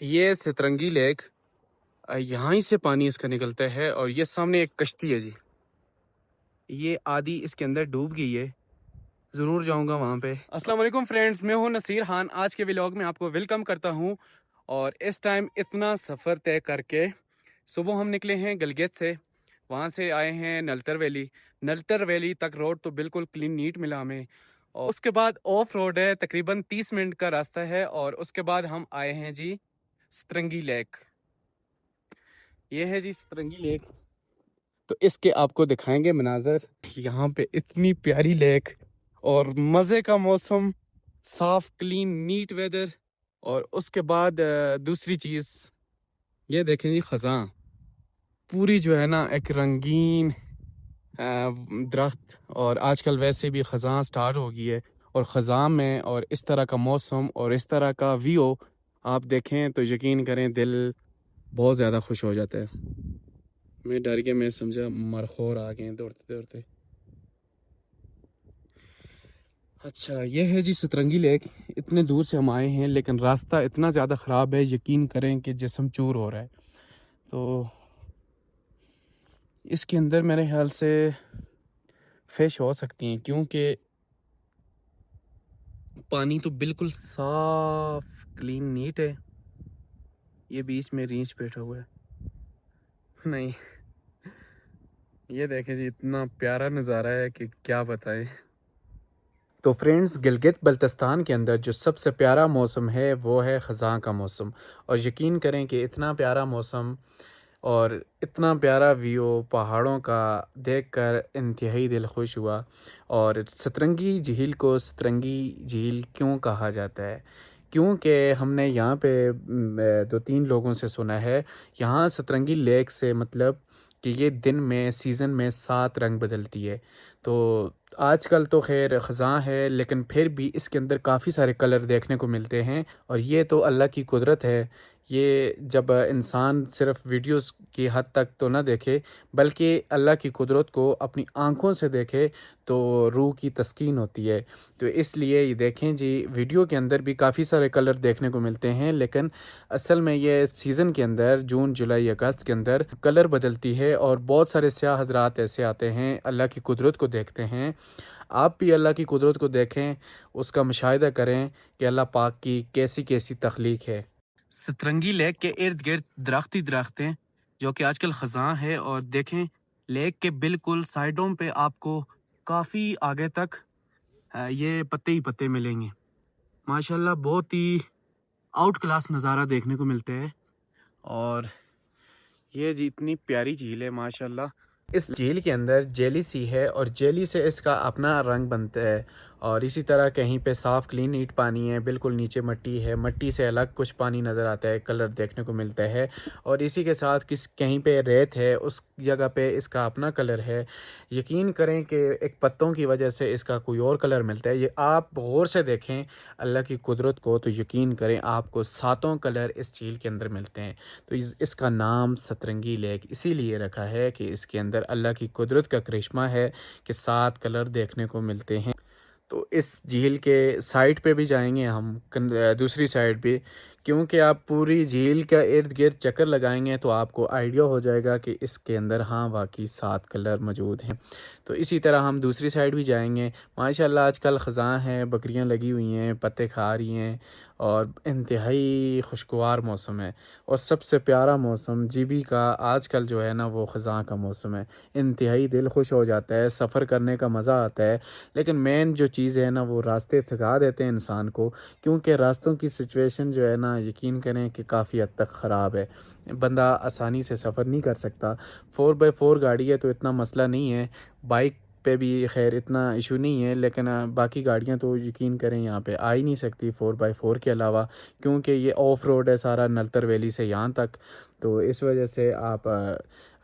ये सतरंगी लेक, यहाँ ही से पानी इसका निकलता है और ये सामने एक कश्ती है जी। ये आधी इसके अंदर डूब गई है, ज़रूर जाऊंगा वहाँ पे। अस्सलाम वालेकुम फ्रेंड्स, मैं हूँ नसीर खान। आज के व्लॉग में आपको वेलकम करता हूँ। और इस टाइम इतना सफ़र तय करके सुबह हम निकले हैं गलगित से, वहाँ से आए हैं नलतर वैली तक रोड तो बिल्कुल क्लीन नीट मिला हमें। और उसके बाद ऑफ रोड है, तकरीबन 30 मिनट का रास्ता है। और उसके बाद हम आए हैं जी सतरंगी लेक। ये है जी सतरंगी लेक, तो इसके आपको दिखाएंगे मनाजर। यहाँ पे इतनी प्यारी लेक और मज़े का मौसम, साफ क्लीन नीट वेदर। और उसके बाद दूसरी चीज़ ये देखें जी, ख़ज़ां पूरी जो है ना एक रंगीन दरख्त। और आजकल वैसे भी ख़ज़ां स्टार्ट हो गई है, और ख़ज़ां में और इस तरह का मौसम और इस तरह का व्यू आप देखें तो यकीन करें दिल बहुत ज़्यादा खुश हो जाता है। मैं डर गया, मैं समझा मरखोर आ गए दौड़ते दौड़ते। अच्छा, ये है जी सतरंगी लेक। इतने दूर से हम आए हैं लेकिन रास्ता इतना ज़्यादा ख़राब है, यकीन करें कि जिस्म चूर हो रहा है। तो इसके अंदर मेरे ख्याल से फ़िश हो सकती हैं, क्योंकि पानी तो बिल्कुल साफ क्लीन नीट है। ये बीच में रीछ बैठा हुआ है। नहीं, ये देखें जी, इतना प्यारा नज़ारा है कि क्या बताएं। तो फ्रेंड्स, गिलगित बल्तिस्तान के अंदर जो सबसे प्यारा मौसम है वो है ख़ज़ां का मौसम। और यकीन करें कि इतना प्यारा मौसम और इतना प्यारा व्यू पहाड़ों का देखकर इंतहाई दिल खुश हुआ। और सतरंगी झील को सतरंगी झील क्यों कहा जाता है? क्योंकि हमने यहाँ पे 2-3 लोगों से सुना है, यहाँ सतरंगी लेक से मतलब कि ये दिन में सीज़न में 7 रंग बदलती है। तो आजकल तो खैर ख़ज़ां है, लेकिन फिर भी इसके अंदर काफ़ी सारे कलर देखने को मिलते हैं। और ये तो अल्लाह की कुदरत है। ये जब इंसान सिर्फ वीडियोस की हद तक तो ना देखे, बल्कि अल्लाह की कुदरत को अपनी आंखों से देखे, तो रूह की तस्कीन होती है। तो इसलिए ये देखें जी, वीडियो के अंदर भी काफ़ी सारे कलर देखने को मिलते हैं, लेकिन असल में ये सीज़न के अंदर जून जुलाई अगस्त के अंदर कलर बदलती है। और बहुत सारे सियाह हज़रात ऐसे आते हैं, अल्लाह की कुदरत को देखते हैं। आप भी अल्लाह की कुदरत को देखें, उसका मुशाहिदा करें कि अल्लाह पाक की कैसी कैसी तख्लीक है। सतरंगी लेक के इर्द गिर्द दरख्त ही दरख्त हैं, जो कि आजकल ख़ज़ां है। और देखें, लेक के बिल्कुल साइडों पे आपको काफ़ी आगे तक ये पत्ते ही पत्ते मिलेंगे। माशाल्लाह बहुत ही आउट क्लास नज़ारा देखने को मिलता है। और ये जी इतनी प्यारी झील है माशाल्लाह। इस झील के अंदर जेली सी है और जेली से इसका अपना रंग बनता है। और इसी तरह कहीं पे साफ़ क्लीन नीट पानी है, बिल्कुल नीचे मट्टी है, मट्टी से अलग कुछ पानी नज़र आता है, कलर देखने को मिलता है। और इसी के साथ कहीं पे रेत है, उस जगह पे इसका अपना कलर है। यकीन करें कि एक पत्तों की वजह से इसका कोई और कलर मिलता है। ये आप गौर से देखें अल्लाह की कुदरत को, तो यकीन करें आपको 7 कलर इस झील के अंदर मिलते हैं। तो इसका नाम सतरंगी लेक इसीलिए रखा है कि इसके अंदर अल्लाह की कुदरत का करिश्मा है कि 7 कलर देखने को मिलते हैं। तो इस झील के साइड पे भी जाएंगे हम, दूसरी साइड भी, क्योंकि आप पूरी झील का इर्द गिर्द चक्कर लगाएंगे तो आपको आइडिया हो जाएगा कि इसके अंदर हाँ वाकई 7 कलर मौजूद हैं। तो इसी तरह हम दूसरी साइड भी जाएंगे। माशाल्लाह आजकल ख़ज़ां हैं, बकरियां लगी हुई हैं, पत्ते खा रही हैं, और इंतहाई खुशगवार मौसम है। और सबसे प्यारा मौसम जीबी का आजकल जो है ना, वो ख़ज़ां का मौसम है। इंतहाई दिल खुश हो जाता है, सफ़र करने का मज़ा आता है। लेकिन मेन जो चीज़ है ना, वो रास्ते थका देते हैं इंसान को, क्योंकि रास्तों की सिचुएशन जो है ना, यकीन करें कि काफ़ी हद तक ख़राब है। बंदा आसानी से सफ़र नहीं कर सकता। 4x4 गाड़ी है तो इतना मसला नहीं है, बाइक पे भी खैर इतना इशू नहीं है, लेकिन बाकी गाड़ियां तो यकीन करें यहाँ पे आ ही नहीं सकती 4x4 के अलावा, क्योंकि ये ऑफ रोड है सारा नलतर वैली से यहाँ तक। तो इस वजह से आप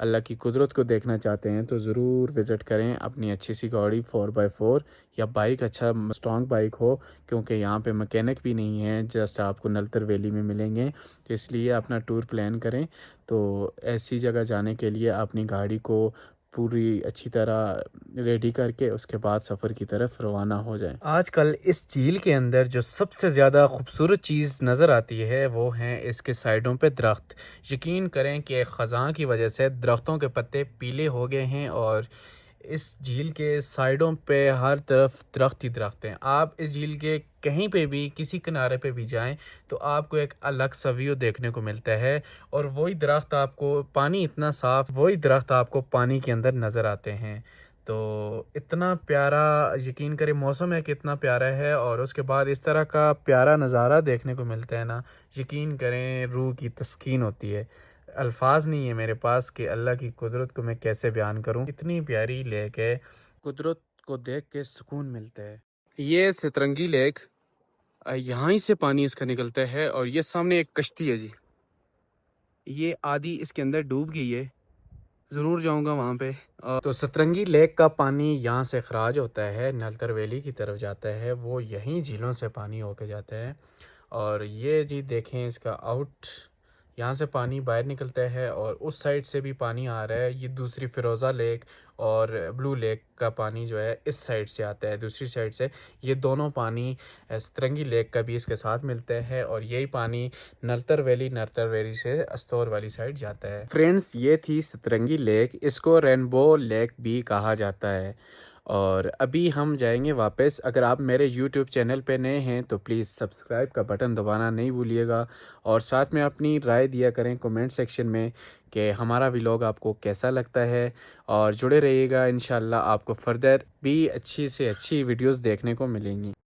अल्लाह की कुदरत को देखना चाहते हैं तो ज़रूर विज़िट करें अपनी अच्छी सी गाड़ी 4x4 या बाइक, अच्छा स्ट्रॉन्ग बाइक हो, क्योंकि यहाँ पे मैकेनिक भी नहीं है, जस्ट आपको नलतर वैली में मिलेंगे। तो इसलिए अपना टूर प्लान करें तो ऐसी जगह जाने के लिए अपनी गाड़ी को पूरी अच्छी तरह रेडी करके उसके बाद सफ़र की तरफ रवाना हो जाएं। आजकल इस झील के अंदर जो सबसे ज़्यादा खूबसूरत चीज़ नज़र आती है वो हैं इसके साइडों पे दरख्त। यकीन करें कि ख़ज़ां की वजह से दरख्तों के पत्ते पीले हो गए हैं और इस झील के साइडों पे हर तरफ दरख्त ही दरख्त हैं। आप इस झील के कहीं पे भी किसी किनारे पे भी जाएं तो आपको एक अलग सा व्यू देखने को मिलता है और वही दरख्त आपको पानी इतना साफ़, वही दरख्त आपको पानी के अंदर नज़र आते हैं। तो इतना प्यारा, यकीन करें मौसम है कि इतना प्यारा है और उसके बाद इस तरह का प्यारा नज़ारा देखने को मिलता है ना, यकीन करें रूह की तस्कीन होती है। अल्फाज नहीं है मेरे पास कि अल्लाह की कुदरत को मैं कैसे बयान करूं। इतनी प्यारी लेक है, कुदरत को देख के सुकून मिलता है। ये सतरंगी लेक, यहाँ ही से पानी इसका निकलता है और ये सामने एक कश्ती है जी, ये आधी इसके अंदर डूब गई है। ज़रूर जाऊंगा वहाँ पे। तो सतरंगी लेक का पानी यहाँ से खराज होता है, नलतर वैली की तरफ जाता है, वो यहीं झीलों से पानी होके जाता है। और ये जी देखें इसका आउट, यहाँ से पानी बाहर निकलता है और उस साइड से भी पानी आ रहा है। ये दूसरी फ़िरोज़ा लेक और ब्लू लेक का पानी जो है इस साइड से आता है, दूसरी साइड से। ये दोनों पानी सतरंगी लेक का भी इसके साथ मिलता है और यही पानी नलतर वैली से अस्तौर वाली साइड जाता है। फ्रेंड्स, ये थी सतरंगी लेक, इसको रेनबो लेक भी कहा जाता है। और अभी हम जाएंगे वापस। अगर आप मेरे YouTube चैनल पे नए हैं तो प्लीज़ सब्सक्राइब का बटन दबाना नहीं भूलिएगा और साथ में अपनी राय दिया करें कमेंट सेक्शन में कि हमारा व्लॉग आपको कैसा लगता है। और जुड़े रहिएगा, इंशाल्लाह आपको फर्दर भी अच्छी से अच्छी वीडियोस देखने को मिलेंगी।